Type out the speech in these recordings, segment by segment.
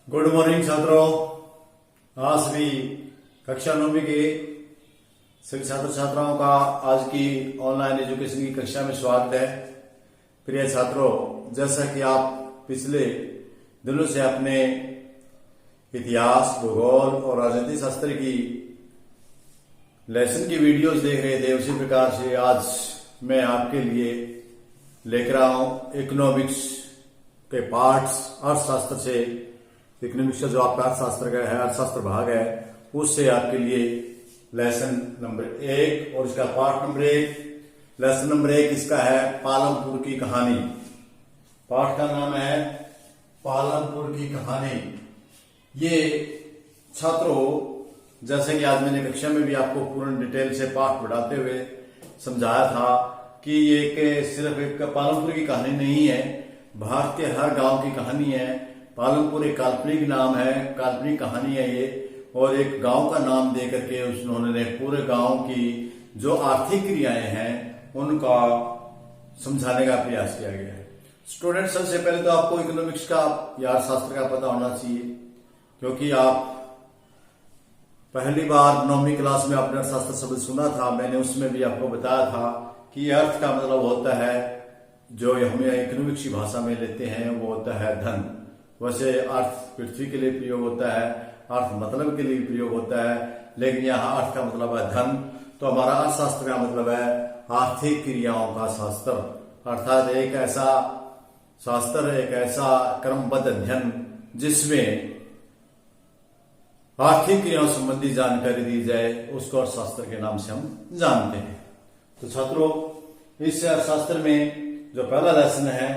Good morning छात्रों। आज सभी कक्षा 9वीं के सभी छात्र छात्राओं का आज की ऑनलाइन एजुकेशन की कक्षा में स्वागत है। प्रिय छात्रों, जैसा कि आप पिछले दिनों से अपने इतिहास, भूगोल और राजनीति शास्त्र की लेसन की वीडियोस देख रहे थे, उसी प्रकार से आज मैं आपके लिए लेकर आया हूं इकोनॉमिक्स के पार्ट्स। अर्थशास्त्र से इकोनॉमिक्स का जो आपका अर्थशास्त्र का है, अर्थशास्त्र भाग है, उससे आपके लिए लेसन नंबर 1 और इसका पार्ट नंबर 1। लेसन नंबर 1 इसका है पालमपुर की कहानी। पाठ का नाम है पालमपुर की कहानी। ये छात्रों, जैसे कि आज मैंने कक्षा में भी आपको पूर्ण डिटेल से पाठ पढ़ाते हुए समझाया था कि ये सिर्फ एक पालमपुर की कहानी नहीं है, भारत के हर गांव की कहानी है। पालमपुर एक काल्पनिक नाम है, काल्पनिक कहानी है ये, और एक गांव का नाम दे करके उन्होंने पूरे गांव की जो आर्थिक क्रियाएं हैं उनका समझाने का प्रयास किया गया है। स्टूडेंट, सबसे पहले तो आपको इकोनॉमिक्स का या अर्थशास्त्र का पता होना चाहिए, क्योंकि आप पहली बार 9वीं क्लास में आपने अर्थशास्त्र शब्द सुना था। मैंने उसमें भी आपको बताया था कि अर्थ का मतलब होता है, जो हमें इकोनॉमिक्स की भाषा में लेते हैं, वो होता है धन। वैसे अर्थ पृथ्वी के लिए प्रयोग होता है, अर्थ मतलब के लिए प्रयोग होता है, लेकिन यहाँ अर्थ का मतलब है धन। तो हमारा अर्थशास्त्र का मतलब है आर्थिक क्रियाओं का शास्त्र, अर्थात एक ऐसा शास्त्र, एक ऐसा क्रमबद्ध अध्ययन जिसमें आर्थिक क्रियाओं संबंधी जानकारी दी जाए, उसको अर्थशास्त्र के नाम से हम जानते हैं। तो छात्रों, इस अर्थशास्त्र में जो पहला लेसन है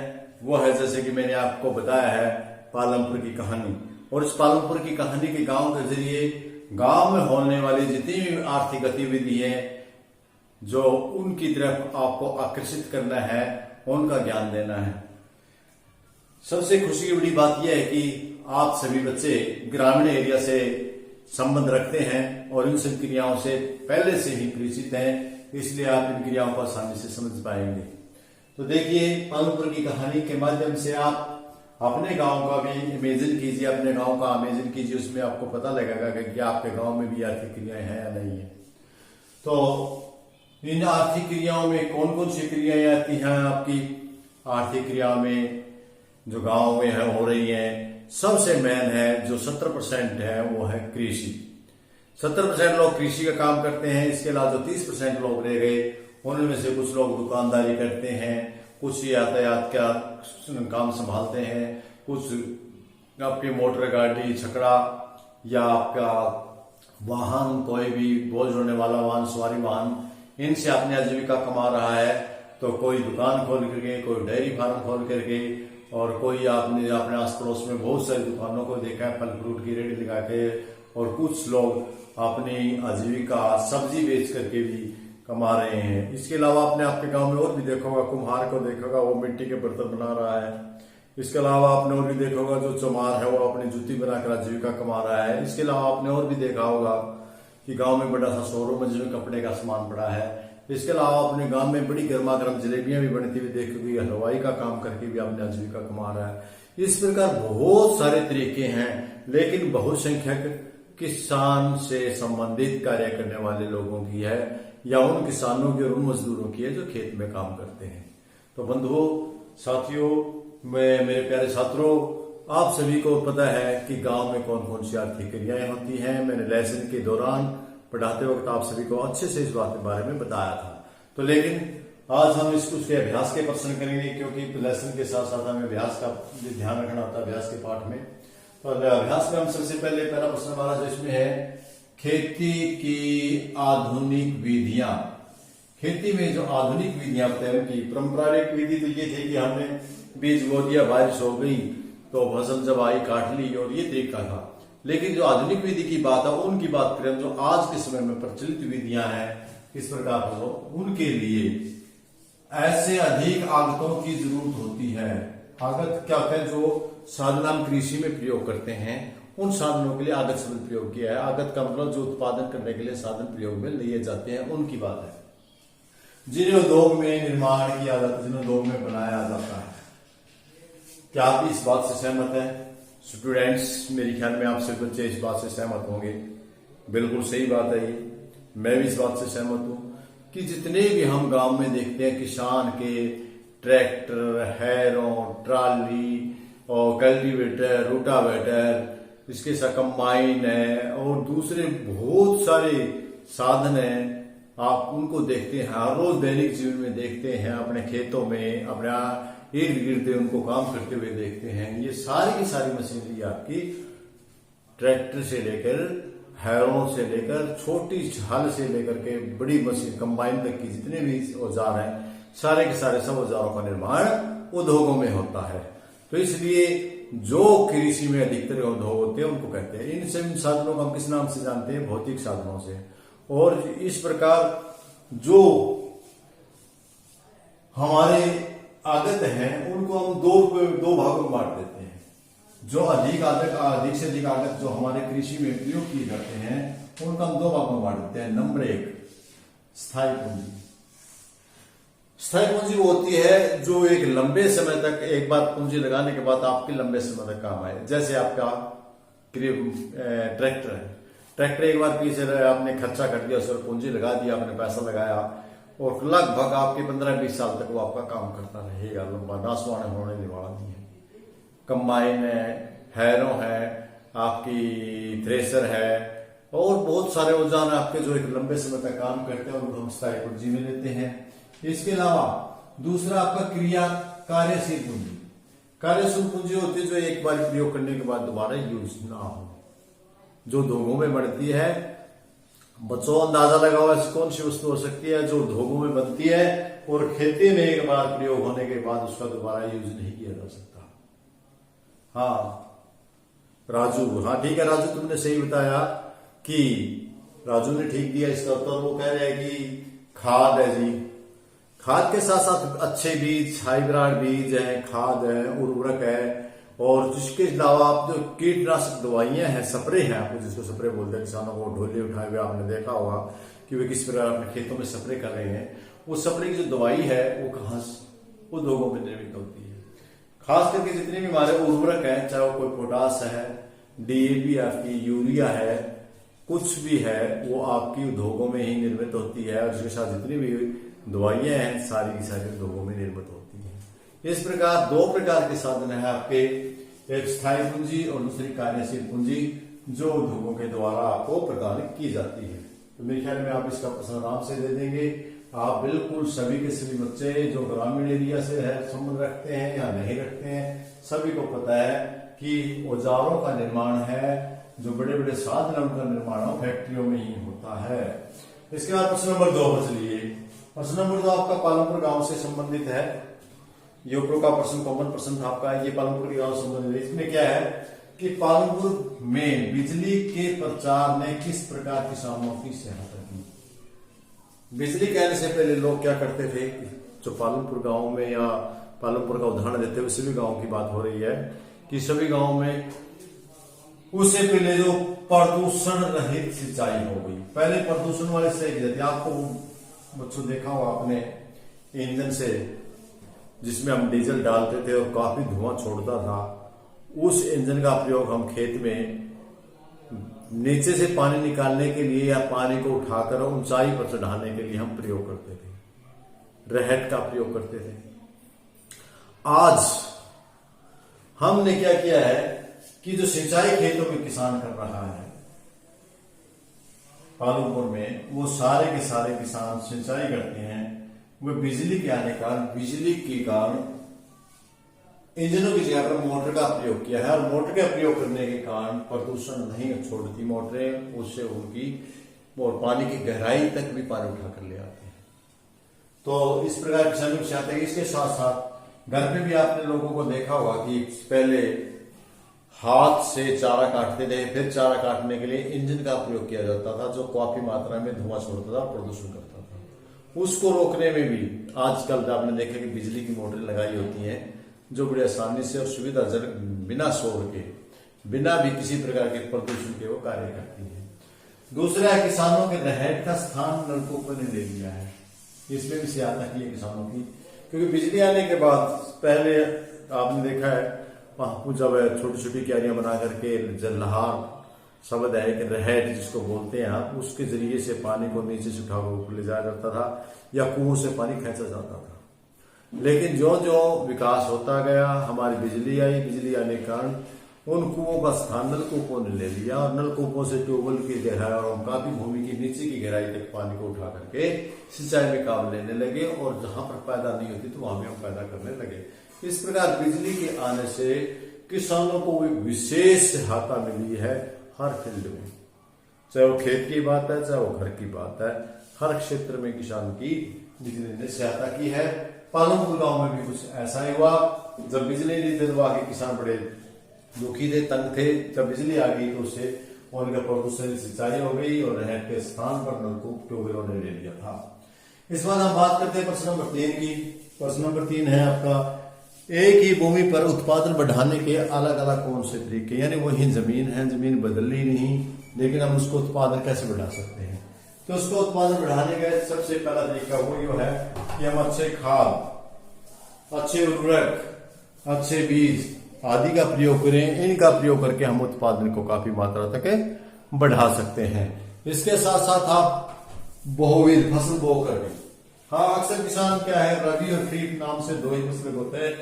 वो है, जैसे कि मैंने आपको बताया है, पालमपुर की कहानी। और इस पालमपुर की कहानी के गांव के जरिए गांव में होने वाली जितनी भी आर्थिक गतिविधि है, जो उनकी तरफ आपको आकर्षित करना है, उनका ज्ञान देना है। सबसे खुशी की बड़ी बात यह है कि आप सभी बच्चे ग्रामीण एरिया से संबंध रखते हैं और इन सब क्रियाओं से पहले से ही परिचित हैं, इसलिए आप इन क्रियाओं को आसानी से समझ पाएंगे। तो देखिए, पालमपुर की कहानी के माध्यम से आप अपने गांव का भी इमेजिन कीजिए, अपने गांव का इमेजिन कीजिए, उसमें आपको पता लगेगा कि आपके गांव में भी आर्थिक क्रियाएं हैं या नहीं है। तो इन आर्थिक क्रियाओं में कौन कौन सी क्रियाएं आती हैं आपकी आर्थिक क्रियाओं में जो गांव में है हो रही है? सबसे मेन है, जो 70% है, वो है कृषि। 70% लोग कृषि का काम करते हैं। इसके अलावा जो 30% लोग रह गए, उनमें से कुछ लोग दुकानदारी करते हैं, कुछ यातायात का काम संभालते हैं, कुछ आपकी मोटर गाड़ी, छकड़ा या आपका वाहन, कोई भी बोझ ढोने वाला वाहन, सवारी वाहन, इनसे अपनी आजीविका कमा रहा है। तो कोई दुकान खोल करके, कोई डेयरी फार्म खोल करके, और कोई आपने अपने आस पड़ोस में बहुत सारी दुकानों को देखा है, फल फ्रूट की रेडी लगा के, और कुछ लोग अपनी आजीविका सब्जी बेच करके भी कमा रहे हैं। इसके अलावा आपने आपके गांव में और भी देखा होगा, कुम्हार को देखा होगा, वो मिट्टी के बर्तन बना रहा है। इसके अलावा आपने और भी देखा होगा, जो चमार है वो अपनी जूती बनाकर आजीविका कमा रहा है। इसके अलावा आपने और भी देखा होगा कि गांव में बड़ा सा शोरूम है जिसमें कपड़े का सामान पड़ा है। इसके अलावा अपने गांव में बड़ी गर्मा गर्म जलेबियां भी बनती हुई देखी हुई, हलवाई का काम करके भी अपनी आजीविका कमा रहा है। इस प्रकार बहुत सारे तरीके हैं, लेकिन बहुसंख्यक किसान से संबंधित कार्य करने वाले लोगों की है, या उन किसानों की और उन मजदूरों की है जो खेत में काम करते हैं। तो बंधुओं, साथियों, मेरे प्यारे छात्रों, आप सभी को पता है कि गांव में कौन कौन सी आर्थिक क्रियाएं होती हैं। मैंने लेसन के दौरान पढ़ाते वक्त आप सभी को अच्छे से इस बात के बारे में बताया था। तो लेकिन आज हम उसके अभ्यास के प्रश्न करेंगे, क्योंकि लेसन के साथ साथ हमें अभ्यास का भी ध्यान रखना होता है अभ्यास के पाठ में। तो अभ्यास में हम सबसे पहले पहला प्रश्न हमारा जो इसमें है, खेती की आधुनिक विधियां। खेती में जो आधुनिक विधियां बताए, उनकी पारंपरिक विधि तो ये थी कि हमने बीज बो दिया, बारिश हो गई तो फसल जब आई काट ली, और ये तरीका था। लेकिन जो आधुनिक विधि की बात है, उनकी बात करें, जो आज के समय में प्रचलित विधियां हैं, किस प्रकार हो, उनके लिए ऐसे अधिक आगतों की जरूरत होती है। आगत क्या होता है? जो साधन हम कृषि में प्रयोग करते हैं, उन साधनों के लिए आगत शब्द प्रयोग किया है। आगत का मतलब जो उत्पादन करने के लिए साधन प्रयोग में लिए जाते हैं, उनकी बात है। जिन उद्योग में निर्माण किया जाता है, जिन उद्योग में बनाया जाता है। क्या आप इस बात से सहमत हैं? स्टूडेंट्स, मेरे ख्याल में आप सब बच्चे इस बात से सहमत होंगे। बिल्कुल सही बात है ये, मैं भी इस बात से सहमत हूं कि जितने भी हम गांव में देखते हैं किसान के ट्रैक्टर, हैरों, ट्राली और कल्टीवेटर, रोटावेटर, इसके साथ कंबाइन है और दूसरे बहुत सारे साधन हैं, आप उनको देखते हैं, हर रोज दैनिक जीवन में देखते हैं, अपने खेतों में, अपने इर्द गिर्द उनको काम करते हुए देखते हैं। ये सारी की सारी मशीनरी आपकी ट्रैक्टर से लेकर, हैरों से लेकर, छोटी हल से लेकर के बड़ी मशीन कंबाइन तक की जितने भी औजार हैं, सारे के सारे सब औजारों का निर्माण उद्योगों में होता है। तो इसलिए जो कृषि में अधिकतर उद्योग होते हैं उनको कहते हैं। इन सभी साधनों को हम किस नाम से जानते हैं? भौतिक साधनों से। और इस प्रकार जो हमारे आगत हैं उनको हम दो भागों में बांट देते हैं। जो अधिक से अधिक आगत जो हमारे कृषि में प्रयोग किए जाते हैं उनको हम दो भागों में बांट देते हैं। नंबर 1, स्थायी पूंजी। स्थायी पूंजी वो होती है जो एक लंबे समय तक, एक बार पूंजी लगाने के बाद आपके लंबे समय तक काम आए। जैसे आपका ट्रैक्टर है, ट्रैक्टर एक बार पीछे आपने खर्चा कर दिया, उस पर पूंजी लगा दिया, आपने पैसा लगाया और लगभग आपके 15-20 साल तक वो आपका काम करता रहेगा, लंबा नासवाने होने वाला नहीं है। कंबाइन है, हैरों है, आपकी थ्रेसर है और बहुत सारे औजार आपके जो एक लंबे समय तक काम करते हैं उनको हम स्थायी पूंजी में लेते हैं। इसके अलावा दूसरा आपका कार्यशील पूंजी। कार्यशील पूंजी होती है जो एक बार प्रयोग करने के बाद दोबारा यूज ना हो, जो उद्योगों में बढ़ती है। बच्चों अंदाजा लगाओ ऐसी कौन सी वस्तु हो सकती है जो उद्योगों में बनती है और खेती में एक बार प्रयोग होने के बाद उसका दोबारा यूज नहीं किया जा सकता? हाँ राजू, हाँ ठीक है राजू, तुमने सही बताया कि राजू ने ठीक दिया इसका उत्तर। वो कह रहे हैं कि खाद है जी। खाद के साथ साथ अच्छे बीज, हाइब्रिड बीज है, खाद है, उर्वरक है और जिसके अलावा आप जो कीटनाशक दवाइयां हैं, स्प्रे हैं, आपको जिसको स्प्रे बोलते हैं, किसानों को ढोले उठाए हुए आपने देखा होगा कि वे किस प्रकार अपने खेतों में स्प्रे कर रहे हैं। वो स्प्रे की जो दवाई है वो कहां उद्योगों में निर्मित होती है। खास करके जितने भी हमारे उर्वरक है, चाहे वो कोई पोटास है, डीएपी आपकी, यूरिया है, कुछ भी है, वो आपकी उद्योगों में ही निर्मित होती है और इसके साथ जितनी भी दवाइयां हैं सारी की सारी उद्योगों में निर्मित होती है। इस प्रकार दो प्रकार के साधन है आपके, एक स्थायी पूंजी और दूसरी कार्यशील पूंजी, जो उद्योगों के द्वारा आपको प्रदान की जाती है। तो मेरे ख्याल में आप इसका प्रश्न आराम से दे देंगे। आप बिल्कुल सभी के सभी बच्चे जो ग्रामीण एरिया से है संबंध रखते हैं या नहीं रखते हैं, सभी को पता है कि औजारों का निर्माण है, जो बड़े बड़े साधन उनका निर्माण फैक्ट्रियों में ही होता है। इसके बाद प्रश्न नंबर 2 बच लिए। प्रश्न नंबर 2 आपका पालमपुर गांव से संबंधित है। यूपीओ का प्रश्न, कॉमन प्रश्न था आपका, ये पालमपुर के गांव से संबंधित है। इसमें क्या है कि पालमपुर में बिजली के प्रचार ने किस प्रकार किसानों की सहायता की? बिजली के आने से पहले लोग क्या करते थे? जो पालमपुर गांव में, या पालमपुर का उदाहरण देते हुए सभी गांव की बात हो रही है कि सभी गांव में उससे पहले जो प्रदूषण रहित सिंचाई हो गई। पहले प्रदूषण वाली सिंचाई की जाती। आपको बच्चों देखा हो आपने इंजन से, जिसमें हम डीजल डालते थे और काफी धुआं छोड़ता था, उस इंजन का प्रयोग हम खेत में नीचे से पानी निकालने के लिए या पानी को उठाकर ऊंचाई पर चढ़ाने के लिए हम प्रयोग करते थे, रहट का प्रयोग करते थे। आज हमने क्या किया है कि जो सिंचाई खेतों में किसान कर रहा है पालमपुर में, वो सारे के सारे किसान सिंचाई करते हैं वो बिजली के आने का, बिजली के कारण इंजनों की जगह पर मोटर का प्रयोग किया है और मोटर का प्रयोग करने के कारण प्रदूषण नहीं छोड़ती मोटरें, उससे उनकी और पानी की गहराई तक भी पानी उठा कर ले आते हैं। तो इस प्रकार किसानों की सहायता। इसके साथ साथ घर पे भी आपने लोगों को देखा होगा कि पहले हाथ से चारा काटते थे, फिर चारा काटने के लिए इंजन का प्रयोग किया जाता था, जो काफी मात्रा में धुआं छोड़ता था, प्रदूषण करता था। उसको रोकने में भी आजकल आपने देखा कि बिजली की मोटरें लगाई होती हैं, जो बड़ी आसानी से और सुविधाजनक, बिना शोर के, बिना भी किसी प्रकार के प्रदूषण के वो कार्य करती है। दूसरा है किसानों के रहट का स्थान नलकूपों ने ले लिया है। इसमें भी सहायता की है किसानों की, क्योंकि बिजली आने के बाद पहले आपने देखा है जब छोटी छोटी क्यारियां बना करके जलहार शब्द है एक रहट जिसको बोलते हैं आप, उसके जरिए से पानी को नीचे से उठा ऊपर ले जाया जाता था या कुओं से पानी खींचा जाता था। लेकिन जो जो विकास होता गया, हमारी बिजली आई, बिजली आने के कारण उन कुओं का स्थान नलकूपों ने ले लिया और नलकूपों से ट्यूबवेल की गहराई और काफी भूमि की नीचे की गहराई तक पानी को उठा करके सिंचाई में काम लेने लगे और जहां पर पैदा नहीं होती तो वहां भी हम पैदा करने लगे। इस प्रकार बिजली के आने से किसानों को एक विशेष सहायता मिली है हर फील्ड में, चाहे वो खेत की बात है चाहे वो घर की बात है, हर क्षेत्र में किसान की बिजली ने सहायता की है। पालमपुर गांव में भी कुछ ऐसा ही हुआ, जब बिजली नहीं दिलवा के किसान बड़े दुखी थे, तंग थे। जब बिजली आ गई तो उससे उनका प्रदूषण सिंचाई हो गई और रहट के स्थान पर नलकूप ट्यूबवेलों ने ले लिया था। इस बार हम बात करते हैं प्रश्न नंबर 3 की। प्रश्न नंबर 3 है आपका, एक ही भूमि पर उत्पादन बढ़ाने के अलग अलग कौन से तरीके, यानी वही जमीन है, जमीन बदलनी नहीं, लेकिन हम उसको उत्पादन कैसे बढ़ा सकते हैं। तो उसको उत्पादन बढ़ाने का सबसे पहला तरीका वो ये है कि हम अच्छे खाद, अच्छे उर्वरक, अच्छे बीज आदि का प्रयोग करें। इनका प्रयोग करके हम उत्पादन को काफी मात्रा तक बढ़ा सकते हैं। इसके साथ साथ आप बहुविध फसल बो कर भी, हाँ अक्सर किसान क्या है रबी और खरीफ नाम से दो ही फसलें होते हैं,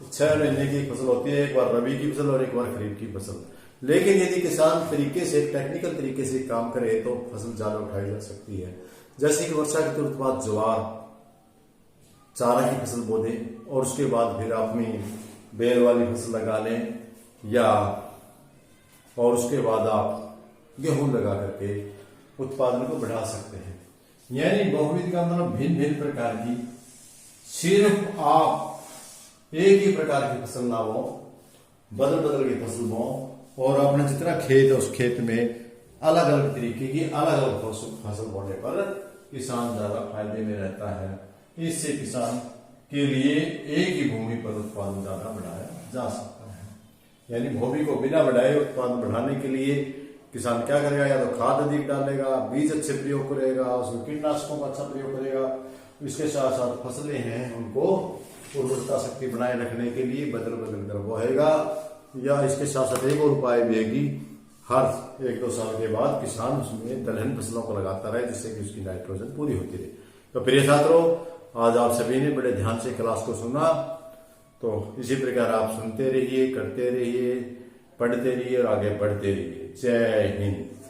6 महीने की फसल होती है, एक बार रबी की फसल और एक बार खरीफ की फसल। लेकिन यदि किसान तरीके से टेक्निकल तरीके से काम करे तो फसल ज्यादा उठाई जा सकती है। जैसे कि वर्षा के तुरंत बाद ज्वार चारा की फसल बो दें और उसके बाद फिर अपनी बेल वाली फसल लगा लें, या और उसके बाद आप गेहूं लगा करके उत्पादन को बढ़ा सकते हैं। यानी बहुविध का मतलब भिन्न भिन्न प्रकार की, सिर्फ आप एक ही प्रकार की फसल ना हो, बदल बदल की फसल बो और अपने जितना खेत है उस खेत में अलग अलग तरीके की अलग अलग फसल बोने पर किसान ज्यादा फायदे में रहता है। इससे किसान के लिए एक ही भूमि पर उत्पादन ज्यादा बढ़ाया जा सकता है। यानी भूमि को बिना बढ़ाए उत्पादन बढ़ाने के लिए किसान क्या करेगा, या तो खाद अधिक डालेगा, बीज अच्छे प्रयोग करेगा, उसमें कीटनाशकों का अच्छा प्रयोग करेगा। इसके साथ साथ फसलें हैं उनको उर्वरता शक्ति बनाए रखने के लिए बदल बदल कर बोएगा, या इसके साथ साथ एक और उपाय भी है कि हर 1-2 साल के बाद किसान उसमें दलहन फसलों को लगाता रहे, जिससे कि उसकी नाइट्रोजन पूरी होती रहे। तो प्रिय छात्रों, आज आप सभी ने बड़े ध्यान से क्लास को सुना, तो इसी प्रकार आप सुनते रहिए, करते रहिए, पढ़ते रहिए और आगे बढ़ते रहिए। जय हिंद।